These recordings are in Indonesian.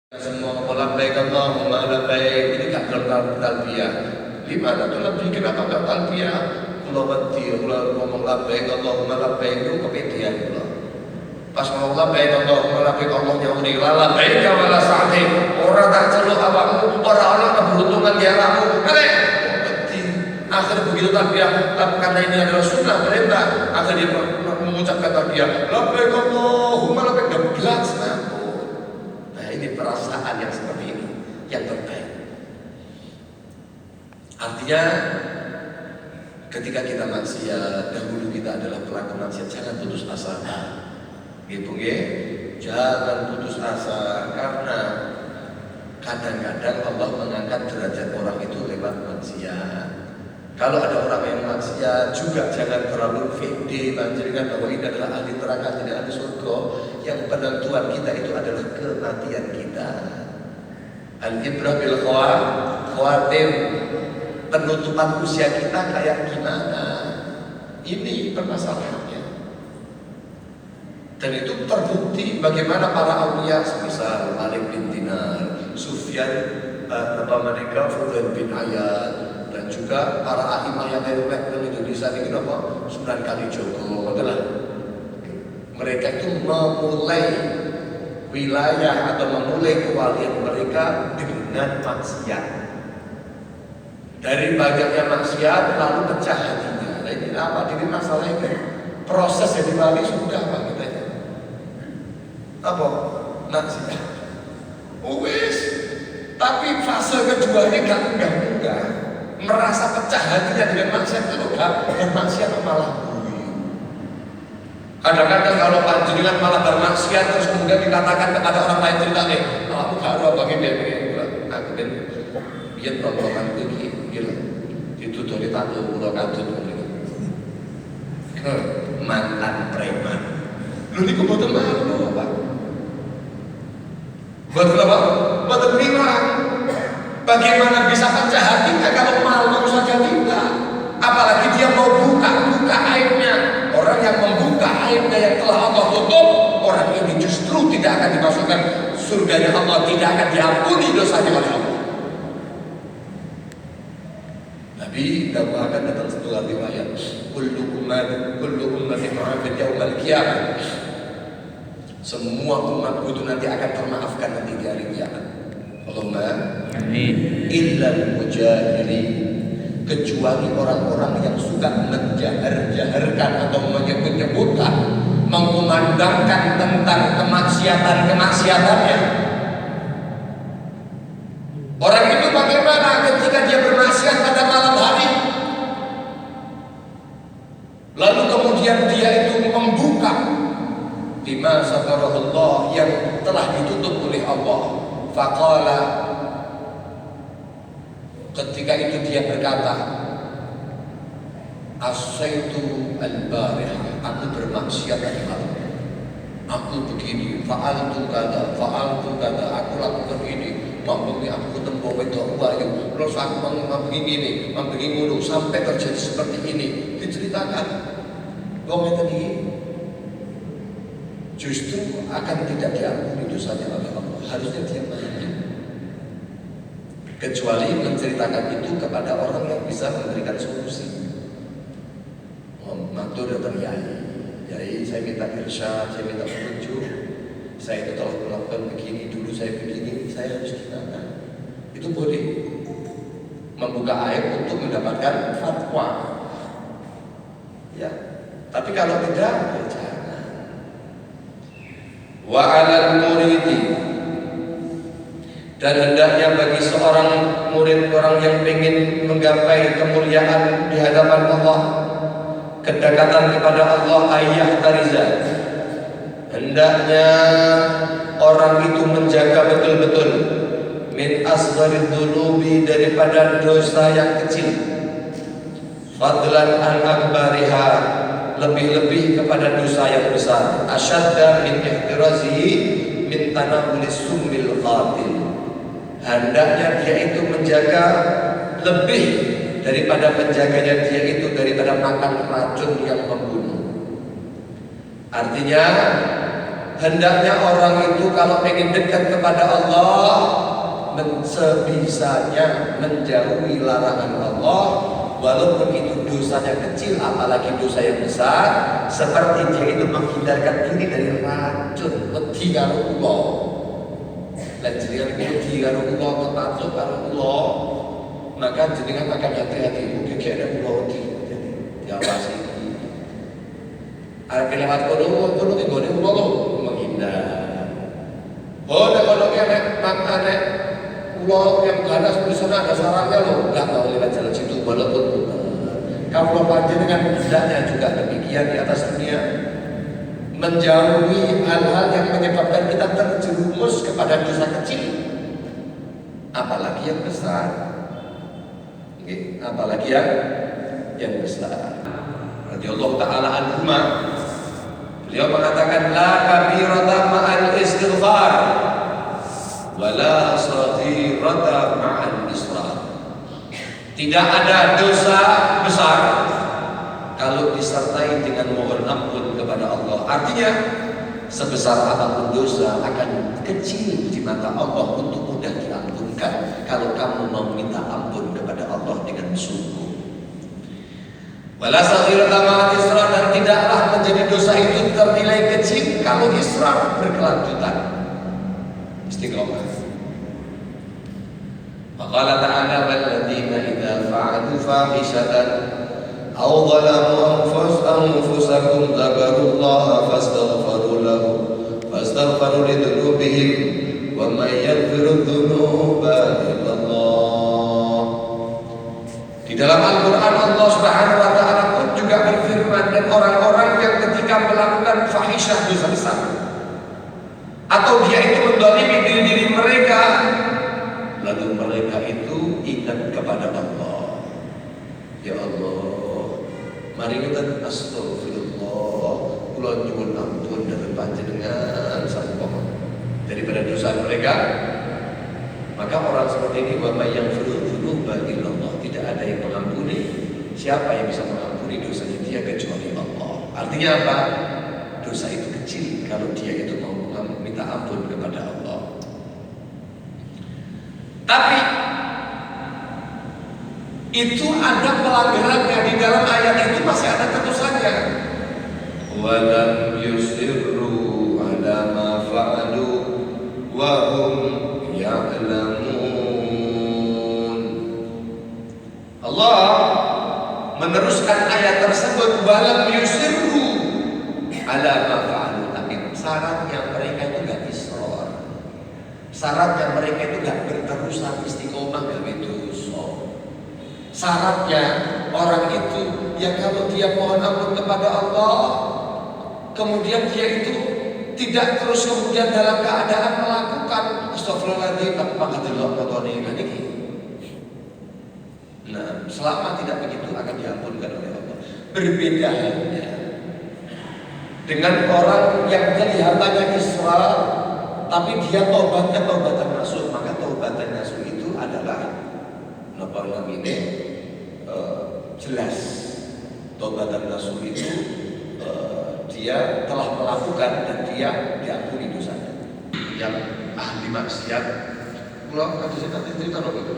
Semua labbaik Allahumma labbaik ini gak talbiyah. Gimana tuh lebih kenapa gak talbiyah? Kula wedi kula ngomong labbaik Allahumma labbaik itu kepedean kula. Pas ngomong labbaik Allahumma labbaik Allah nyauri la labbaik wala sa'di. Ora tak celuk awakmu, ora ana keberuntungan di awakmu. Kare wedi. Akhir begitu talbiyah, karena ini adalah sunnah perintah. Akhir dia mengucapkan talbiyah, labbaik Allahumma labbaik geblas. Ini perasaan yang seperti ini yang terbaik. Artinya ketika kita maksiat, dahulu kita adalah pelaku maksiat, jangan putus asa. Gitu nggih. Jangan putus asa karena kadang-kadang Allah mengangkat derajat orang itu lewat maksiat. Kalau ada orang yang maksiat juga jangan terlalu pede panjenengan bahwa ini adalah ahli neraka tidak ahli surga. Yang penentuan kita itu adalah kematian kita. Al-ibrah bil khawatim, penutupan usia kita kayak gimana? Ini permasalahannya. Dan itu terbukti bagaimana para aulia semisal Malik bin Dinar, Sufyan mereka Fudail bin Ayad, dan juga para a'imah yang dari Indonesia ini apa? Sunan Kalijogo adalah mereka itu memulai wilayah atau memulai kewalian mereka dengan maksiat. Dari banyaknya maksiat lalu pecah hatinya. Nah ini apa? Ini masalahnya proses yang dilalui sudah apa kita ini? Apa? Maksiat. Wis. Tapi fase keduanya enggak. Merasa pecah hatinya dengan maksiat itu enggak. Dan maksiat malah kadang-kadang kalau panjenengan malah bermaksiat terus kemudian dikatakan kepada orang lain cerita nih, aku gak ada bagi dia aku ben biar nongkrongan iki gila dituturi tato kula kadut mantan preman. Lho niku mboten malu Pak. Mboten apa? Mboten bilang. Bagaimana bisa pecah hatinya kalau malu saja tidak? Apalagi dia mau buka aibnya. Orang yang membuka aibnya yang telah Allah tutup, orang ini justru tidak akan dimasukkan surganya Allah, tidak akan diampuni dosanya oleh Allah. Nabi akan datang setelah riwayat, kullu ummatin mu'afid yaumal qiyamah. Semua umatku itu nanti akan termaafkan nanti di hari kiamat. Allahumma amin. Illal mujahirin, kecuali orang-orang yang suka menjahar-jaharkan atau menyebut-nyebutkan, mengumandangkan tentang kemaksiatannya. Orang itu bagaimana ketika dia bermaksiat pada malam hari, lalu kemudian dia itu membuka bima satarahullah yang telah ditutup oleh Allah. Faqala, ketika itu dia berkata, asaitu al-barihah, aku bermaksiat tadi malam, aku begini, fa'altu kada, aku lakukan ini, aku ketemu wedok wayu, terus aku begini, sampai terjadi seperti ini, diceritakan. Wong tadi justru akan tidak diampuni dosanya oleh Allah, harusnya dia mati. Kecuali menceritakan itu kepada orang yang bisa memberikan solusi. Matur datang Yai, saya minta irsyad, saya minta petunjuk. Saya itu telah melakukan begini, dulu saya begini, saya harus gimana? Itu boleh membuka aib untuk mendapatkan fatwa. Ya, tapi kalau tidak, ya jangan. Wa 'alal muridi, dan hendaknya bagi seorang murid, orang yang ingin menggapai kemuliaan di hadapan Allah, kedekatan kepada Allah, ayah tariza, hendaknya orang itu menjaga betul-betul min asgharid dzunubi, daripada dosa yang kecil, fadlan an akbariha, lebih-lebih kepada dosa yang besar, asyadda min ihtirazihi min tanawulis summil qatil. Hendaknya dia itu menjaga lebih daripada menjaganya dia itu daripada makan racun yang membunuh. Artinya Hendaknya orang itu kalau ingin dekat kepada Allah, sebisanya menjauhi larangan Allah, walaupun itu dosanya kecil, apalagi dosa yang besar, seperti dia itu menghindarkan diri dari racun wedi karo Allah. Dan jenengan wedi karo Allah, kepatuh karo Allah, maka jenengan akan hati-hati. Mungkin ada Allah wedi, diawasi. Ada lewat kono tinggal Allah menghindar. Oh, ada kono nek makane pulau yang ganas di sana ada sarangnya loh, nggak mau lewat jalan situ walaupun kalau panjenengan hendaknya juga demikian di atas dunia, menjauhi hal-hal yang menyebabkan kita terjerumus kepada dosa kecil, apalagi yang besar, apalagi yang besar. Radhiyallahu ta'ala anhuma, beliau mengatakan la kabirata ma'al istighfar wala saghirata ma'al israr. Tidak ada dosa besar kalau disertai dengan mohon ampun kepada Allah. Artinya sebesar apapun dosa akan kecil di mata Allah untuk mudah diampunkan kalau kamu mau minta ampun kepada Allah dengan sungguh. Wala saghirata ma'al israr, dan tidaklah menjadi dosa itu ternilai kecil kalau israr berkelanjutan. Istiqomah. Faqala ta'ala walladzina idza fa'alu fahishatan aw zalamu anfusahum dzakarullaha fastaghfaru lidhunubihim wa may yaghfiru dzunuba illallah. Di dalam Al-Qur'an Allah Subhanahu wa taala pun juga berfirman, dan orang-orang yang ketika melakukan fahisyah dosa besar atau dia itu mendolimi diri mereka, lalu mereka itu ingat kepada Allah, ya Allah, mari kita astagfirullah, kula nyuwun ampun dhateng panjenengan sampun daripada dosa mereka. Maka orang seperti ini, wa may yaghfiru dzunuba illallah, tidak ada yang mengampuni. Siapa yang bisa mengampuni dosanya dia kecuali Allah. Artinya apa? Dosa itu kecil kalau dia itu mau minta ampun kepada Allah. Tapi itu ada pelanggarannya, di dalam ayat itu masih ada terusannya. Walam yusirru ala ma fa'alu wa hum ya'lamun. Allah meneruskan ayat tersebut, walam yusirru ala ma fa'alu, tapi syaratnya mereka itu gak israr. Syaratnya mereka itu gak berterusan istiqomah dalam dosa. Syaratnya orang itu yang kalau dia mohon ampun kepada Allah, kemudian dia itu tidak terus kemudian dalam keadaan melakukan astagfirullahaladzim, nah, selama tidak begitu akan diampunkan oleh Allah. Berbeda halnya dengan orang yang kelihatannya israr, tapi dia taubatnya taubatan nasuh. Maka taubatan nasuh itu adalah jelas. Taubatan nasuh itu dia telah melakukan dan dia diampuni dosanya. Yang ahli maksiat, pulau ada cerita loh gitu.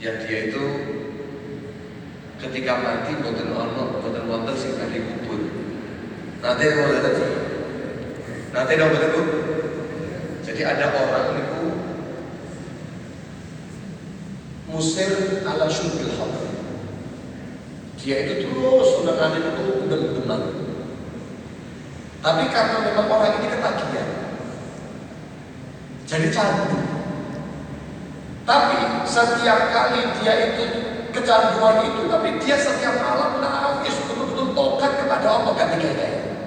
Yang dia itu ketika mati boten wonten sing badhe kubur. Nanti dong betul. Jadi ada orang itu musir ala syurbil khamr. Dia itu terus undangan itu gendem-gendeman. Tapi karena memang orang ini ketagihan, jadi candu. Tapi setiap kali dia itu kecanduan itu, tapi dia setiap malam nangis betul-betul tobat kepada Allah ganti-ganti.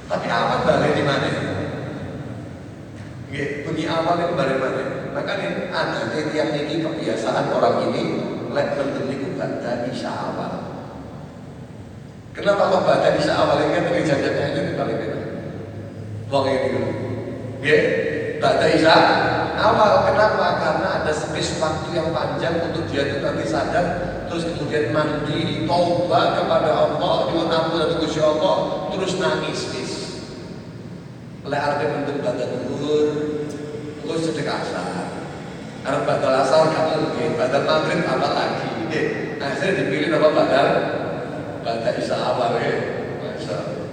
Tapi awal balik di mana? Bunyi awal itu balik mana? Makanya ada yang ini kebiasaan orang ini lek menjadi badan isya awal. Kenapa kok badan isya awal ini kan jajannya itu balik mana? Wong ini dulu. Ba'da isya awal. Kenapa? Karena ada space waktu yang panjang untuk dia itu nanti sadar, terus kemudian mandi, taubat kepada Allah, nyuwun ampun dari Gusti Allah, terus nangis wis. Oleh arti mendem badan dhuwur, terus sedekah asar. Arep badal asar kamu nggih, badal maghrib apa lagi nggih. Akhirnya dipilih apa ba'da isya awal nggih. Masyaallah.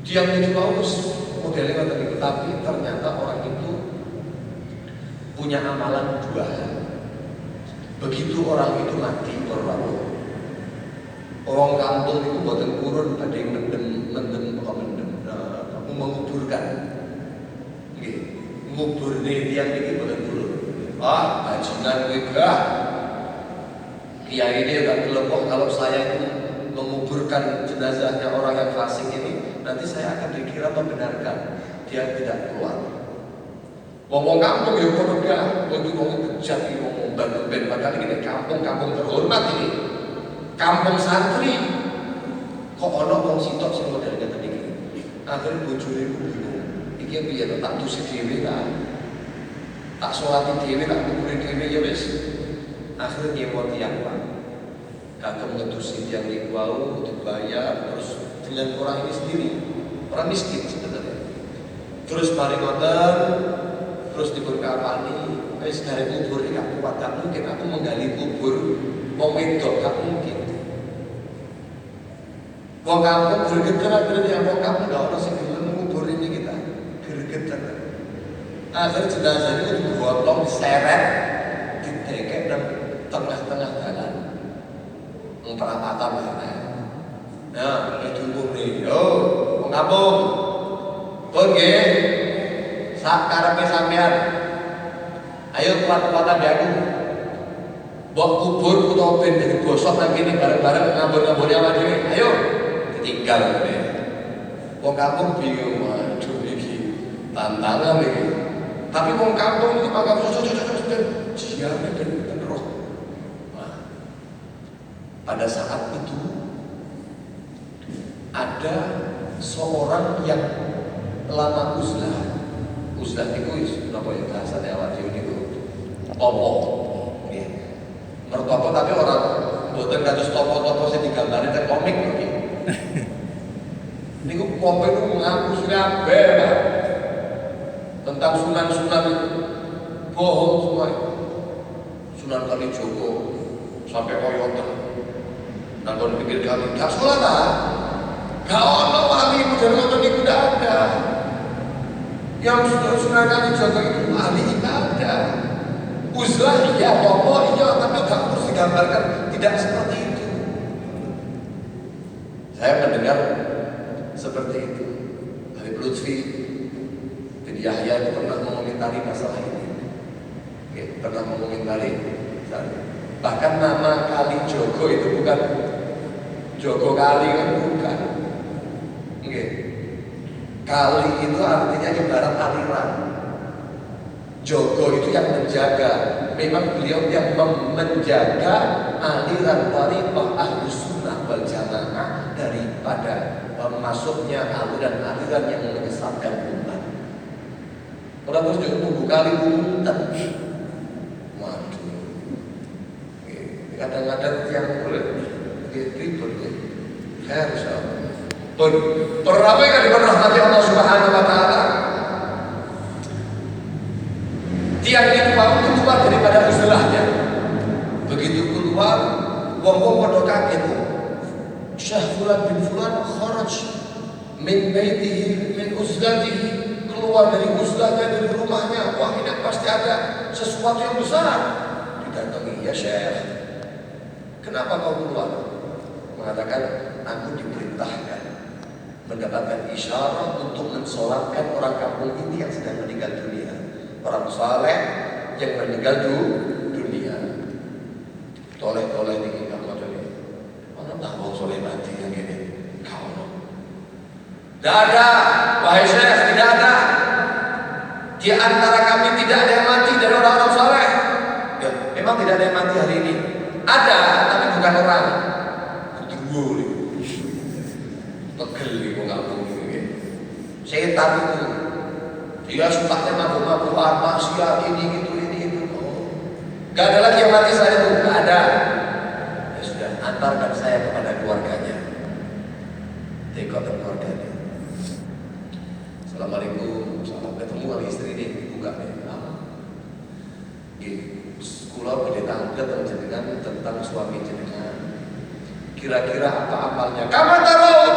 Diam itu bagus modelnya ngoten niku, tapi ternyata orang itu punya amalan dua hal. Begitu orang itu mati orang kampung itu boten purun pada yang menguburkan. Nggih, nguburne tiyang niki boten purun. Ah, bajingan kowe gah. Kiai ini enggak kelompok kalau saya itu menguburkan jenazahnya orang yang fasik ini, nanti saya akan dikira membenarkan. Dia tidak keluar. Wong kampung ya padha gah, wong bejat iki wong ben padahal iki kampung terhormat ini. Kampung santri. Kok ana wong sitok sing model ngeten iki. Akhire bojone iku bingung. Iki piye to, tak tusi dhewe ta. Tak sholati dhewe, tak kuburi dhewe ya wis. Akhire nyewa tiyang Pak. Kagem ngedusi tiyang niku wau dibayar terus dengan orang ini sendiri. Orang miskin sebenarnya. Terus mari ngoten, terus diberkapani, wis dari kubur iki gak kuat, gak mungkin aku menggali kubur wong wedok, gak mungkin. Wong kampung gregetan ya, wong kampung gak ono sing gelem ngubur ini kita. Gregetan. Akhir jenazah itu digotong, diseret, ditekek nang tengah-tengah jalan. Perapatan mana? Nah, itu nih, yo, wong kampung, pun nggih, sak karepe sampean, ayo kuat-kuatan di aku, mbok kubur utawa ben dadi bosok nang kene bareng-bareng ngambur-ngamburi awake dhewe, ayo, ditinggal ngene. Wong kampung bingung, waduh iki tantangan iki. Tapi wong kampung iki mangga jiane ben roh. Pada saat itu ada seorang yang lama uzlah itu napa ya bahasane awak dhewe niku topo nggih mertopo, tapi orang mboten kados topo-topo sing digambari teng komik nggih niku komik niku ngaku kabeh Pak tentang sunan-sunan itu bohong semua. Sunan Kalijogo sampai koyoten nanggon pikir kali gak sekolah tak? Gak ono wali model ngoten niku ndak ada. Yang Sunan Kalijogo itu ahli ibadah. Uzlah iya, topo iya, tapi gak terus digambarkan tidak seperti itu. Saya mendengar seperti itu. Habib Lutfi bin Yahya itu pernah mengomentari masalah ini. Pernah mengomentari. Bahkan nama Kalijogo itu bukan Jogo Kali kan bukan. Nggih. Kali itu artinya ibarat aliran. Jogo itu yang menjaga. Memang beliau yang menjaga aliran thariqah Ahlus Sunnah wal Jamaah daripada masuknya aliran-aliran yang menyesatkan umat. Orang terus juga tunggu kali punten. Waduh. Kadang-kadang yang boleh ribut ya. Harus apa? Perapa yang dirahmati Allah Subhanahu wa taala. Tiang itu baru keluar daripada uzlahnya. Begitu keluar, wong-wong pada kaget. Syekh Fulan bin Fulan kharaj min baitihi min uzlatihi, keluar dari uzlahnya, dari rumahnya. Wah, ini pasti ada sesuatu yang besar. Didatangi, ya Syekh, kenapa kau keluar? Mengatakan, aku diperintahkan mendapatkan isyarat untuk mensolatkan orang kampung ini yang sedang meninggal dunia. Orang saleh yang meninggal dunia. Toleh-toleh ini kamu ada ini. Mana tahu soleh mati yang ini? Kau no. Tidak ada, wahai Syekh, tidak ada. Di antara kami tidak ada yang mati dari orang-orang saleh. Ya, memang tidak ada yang mati hari ini. Ada, tapi bukan orang. Kedua nih. Pegel nih kok kampung ini. Setan itu Dia sukanya mabuk-mabukan, maksiat ini itu. Oh. Gak ada lagi yang mati saya itu, gak ada. Ya sudah, antarkan saya kepada keluarganya. Tengok keluarganya. Assalamualaikum, salam, ketemu sama istri ini, buka nih. Sekolah pendeta angkat menjadikan tentang suami jenengan. Kira-kira apa amalnya? Kamu taruh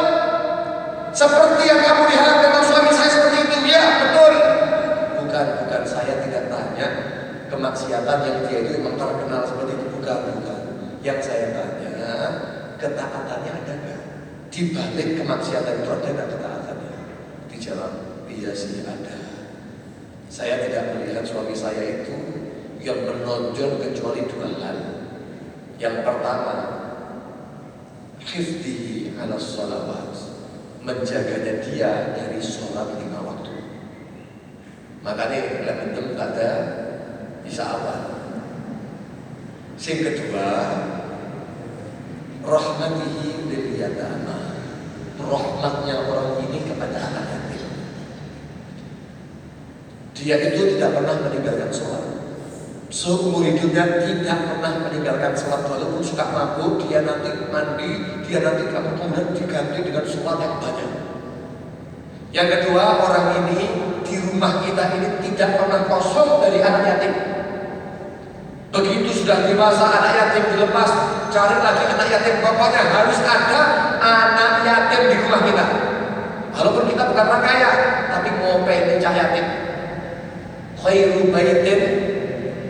seperti yang kamu lihat dengan suami saya seperti itu, ya betul. Bukan, saya tidak tanya kemaksiatan yang dia itu memang terkenal seperti itu, bukan. Yang saya tanya, ketaatannya ada nggak? Di balik kemaksiatan itu ada nggak ketaatannya? Dijawab, iya sih ada. Saya tidak melihat suami saya itu yang menonjol kecuali dua hal. Yang pertama, hifdhihi ala sholawat, menjaganya dia dari sholat 5 waktu. Makanya bentem ada bisa awal. Yang kedua, rahmatihi lil yatama, rahmatnya orang ini kepada anak yatim. Dia itu tidak pernah meninggalkan sholat. Seumur hidupnya tidak pernah meninggalkan sholat, walaupun suka mabuk, dia nanti mandi, dia nanti kemudian diganti dengan sholat yang banyak. Yang kedua, orang ini di rumah kita ini tidak pernah kosong dari anak yatim. Begitu sudah dewasa anak yatim dilepas, cari lagi anak yatim. Pokoknya harus ada anak yatim di rumah kita. Walaupun kita bukan orang kaya, tapi ngope ini cah yatim. Khairu baitin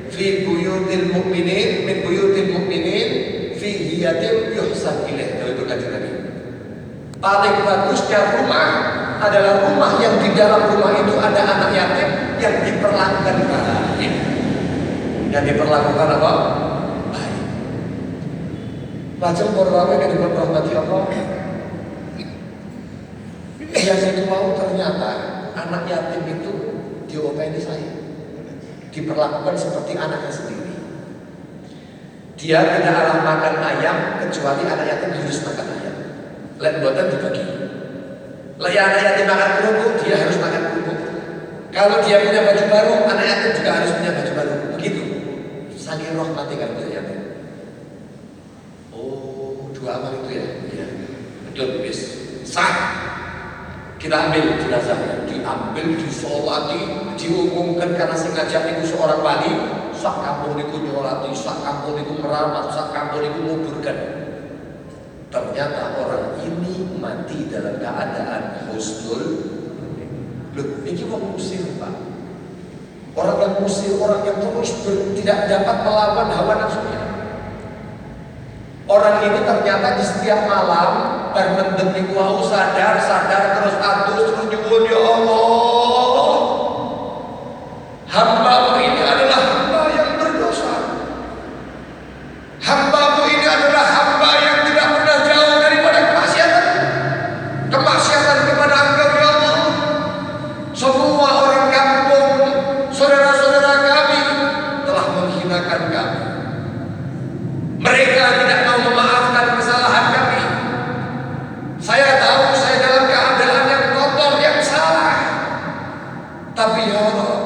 fi buyutil mu'minin min buyutil mu'minin fi yatim yuhsan ilaih. Dari berkata tadi, paling bagusnya rumah adalah rumah yang di dalam rumah itu ada anak yatim yang diperlakukan baik. Yang diperlakukan apa? Baik. Lajeng orang yang diperhormati Allah. Yang itu mau ternyata anak yatim itu diopeni saya, diperlakukan seperti anaknya sendiri. Dia tidak alam makan ayam kecuali anak yatim harus makan ayam. Lek buatan dibagi. Lek anak yatim makan kerupuk, dia harus makan kerupuk. Kalau dia punya baju baru, anak yatim juga harus punya baju baru. Begitu. Saking rahmati kalau punya yatim. Oh, dua amal itu ya? Iya. Betul, bis. Sah. Kita ambil jenazahnya, diambil, disolati, diumumkan karena sengaja itu seorang wali. Sak kampung itu nyolati, sak kampung itu merawat, sak kampung itu menguburkan. Ternyata orang ini mati dalam keadaan husnul. Loh, ini orang musir, Pak. Orang yang musir, orang yang terus tidak dapat melawan hawa nafsunya. Orang ini ternyata di setiap malam bermendem wau sadar terus atus terus nyuwun, ya Allah, hamba-Mu ini adalah hamba yang berdosa. Hamba-Mu ini adalah hamba yang tidak pernah jauh daripada kemaksiatan kepada Engkau, ya Allah. Semua orang kampung, saudara-saudara kami telah menghinakan kami. Mereka tidak mau memaafkan kesalahan kami. Saya tahu saya dalam keadaan yang kotor, yang salah. Tapi ya Allah,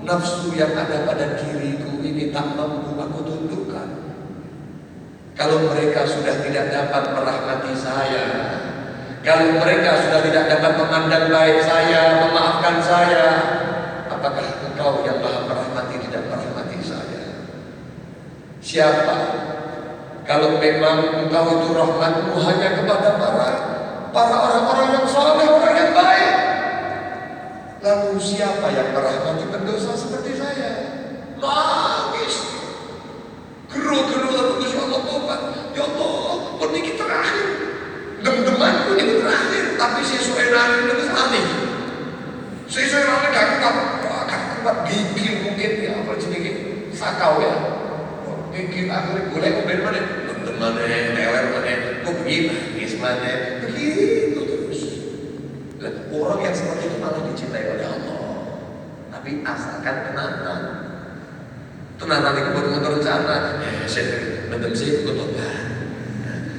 nafsu yang ada pada diriku ini tak mampu aku tundukkan. Kalau mereka sudah tidak dapat merahmati saya, kalau mereka sudah tidak dapat memandang baik saya, memaafkan saya, apakah Engkau yang Maha merahmati tidak merahmati saya? Siapa? Kalau memang Engkau itu rahmat-Mu hanya kepada para orang-orang yang saleh, orang yang baik, lalu siapa yang merahmati pendosa seperti saya? Nangis, geru-geru lalu ya Allah tobat, ya Allah, ini terakhir, dem-demanku ini terakhir, tapi sesuai dengan itu aneh, sesuai dengan gak gigil mungkin ya apa jenis sakau ya. Bikin akhirnya boleh ngobrol mana, teman-teman teler mana, kok begini, mana, begitu terus. Orang yang seperti itu malah dicintai oleh Allah. Tapi asalkan tenanan itu betul-betul rencana. Saya betul sih betul bah.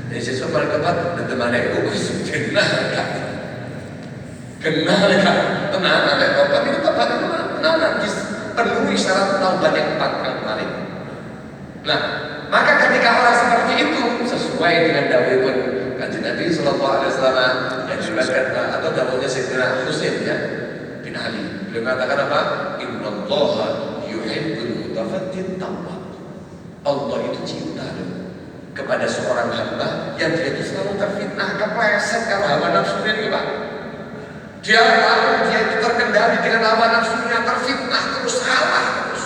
Jadi sesuatu mereka buat teman itu kenal kan, tenanan itu syarat taubat yang 4 kemarin. Nah, maka ketika orang seperti itu sesuai dengan dawuh Kanjeng Nabi sallallahu alaihi wasallam yang diriwayatkan atau dawuhnya Sayyidina Husain ya bin Ali. Beliau mengatakan apa? Innallaha yuhibbul mutafattin tawwab. Allah itu cinta kepada seorang hamba yang dia itu selalu terfitnah, kepleset kalau hawa nafsunya itu Pak. Dia itu terkendali dengan hawa nafsunya, terfitnah terus, salah terus.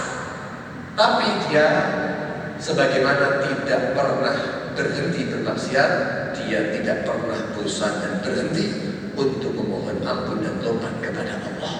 Tapi dia sebagaimana tidak pernah berhenti bermaksiat, dia tidak pernah bosan dan berhenti untuk memohon ampun dan tobat kepada Allah.